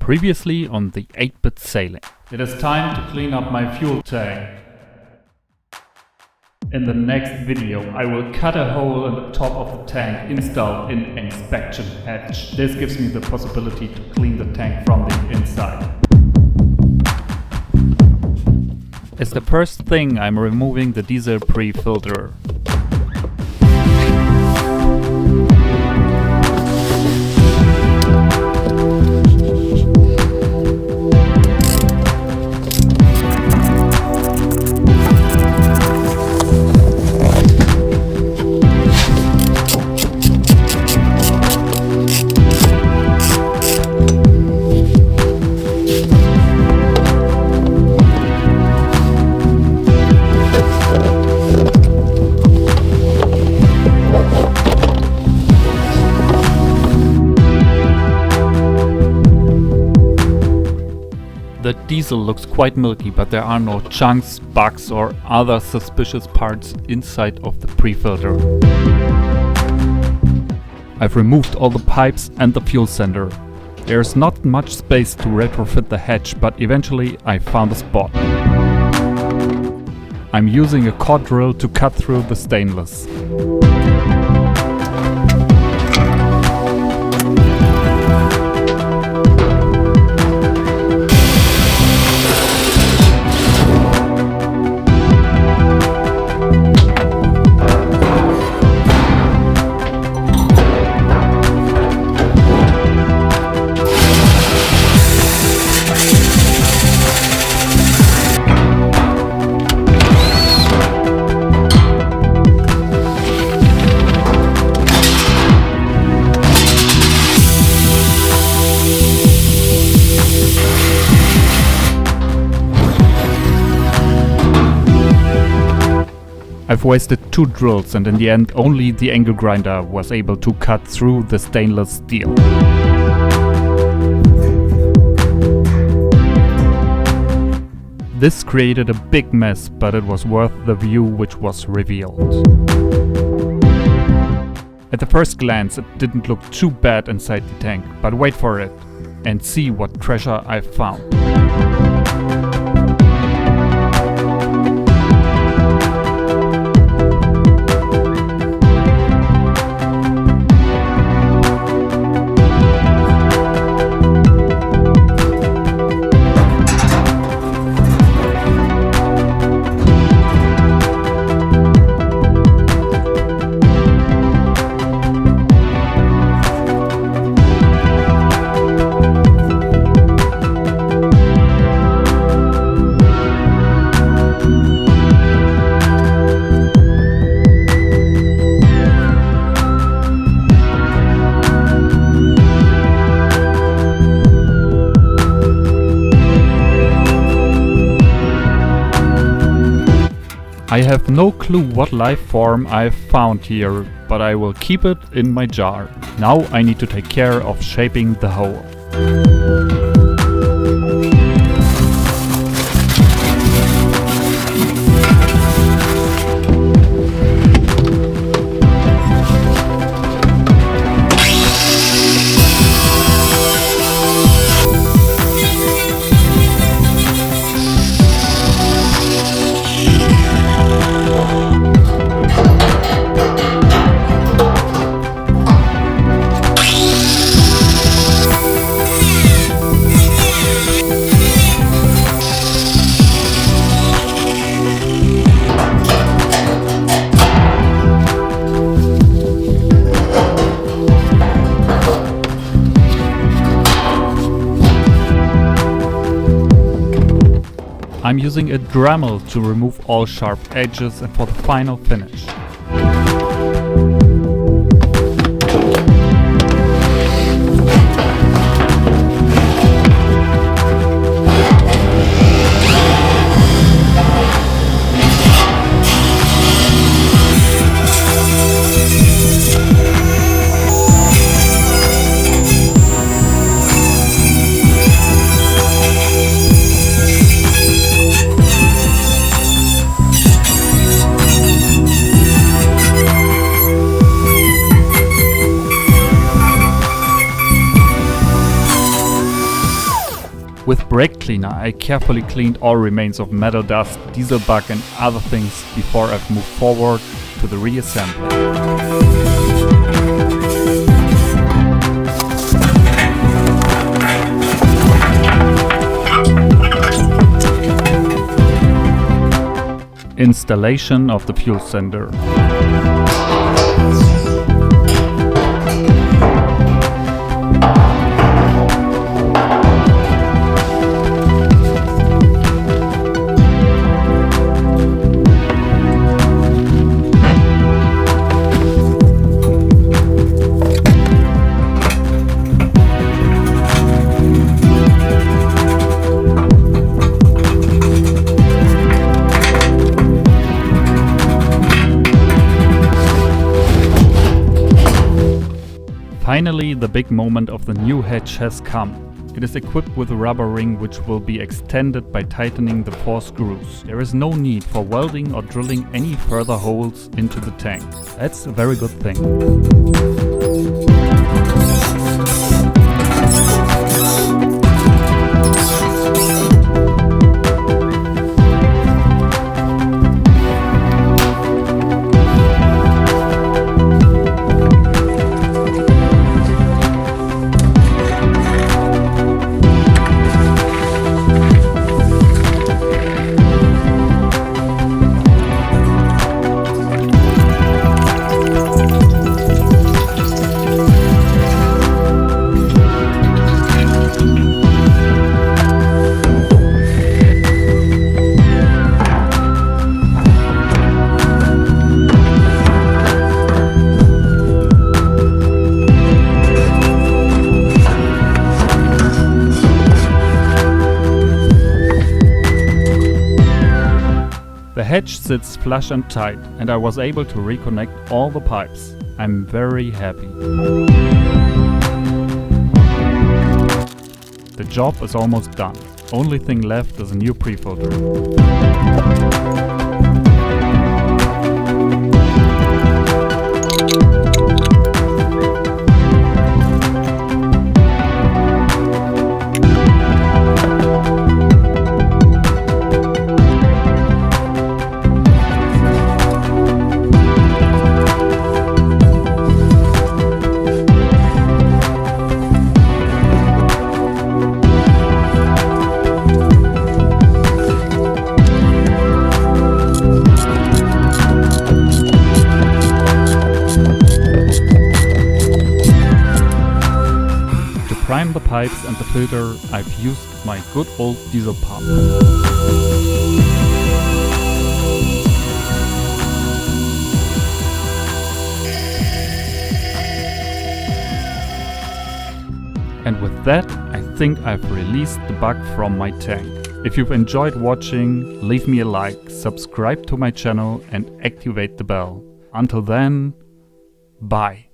Previously on the 8-bit sailing. It is time to clean up my fuel tank. In the next video I will cut a hole in the top of the tank, install an inspection hatch. This gives me the possibility to clean the tank from the inside. As the first thing, I'm removing the diesel pre-filter. The diesel looks quite milky, but there are no chunks, bugs or other suspicious parts inside of the pre-filter. I've removed all the pipes and the fuel sender. There's not much space to retrofit the hatch, but eventually I found a spot. I'm using a core drill to cut through the stainless. I've wasted 2 drills and in the end only the angle grinder was able to cut through the stainless steel. This created a big mess, but it was worth the view which was revealed. At the first glance it didn't look too bad inside the tank, but wait for it and see what treasure I've found. I have no clue what life form I've found here, but I will keep it in my jar. Now I need to take care of shaping the hole. I'm using a Dremel to remove all sharp edges and for the final finish. With brake cleaner I carefully cleaned all remains of metal dust, diesel bug and other things before I've moved forward to the reassembly. Installation of the fuel sender. Finally, the big moment of the new hatch has come. It is equipped with a rubber ring which will be extended by tightening the 4 screws. There is no need for welding or drilling any further holes into the tank. That's a very good thing. The hatch sits flush and tight, and I was able to reconnect all the pipes. I'm very happy. The job is almost done. Only thing left is a new pre-filter. To prime the pipes and the filter, I've used my good old diesel pump. And with that, I think I've released the bug from my tank. If you've enjoyed watching, leave me a like, subscribe to my channel and activate the bell. Until then, bye.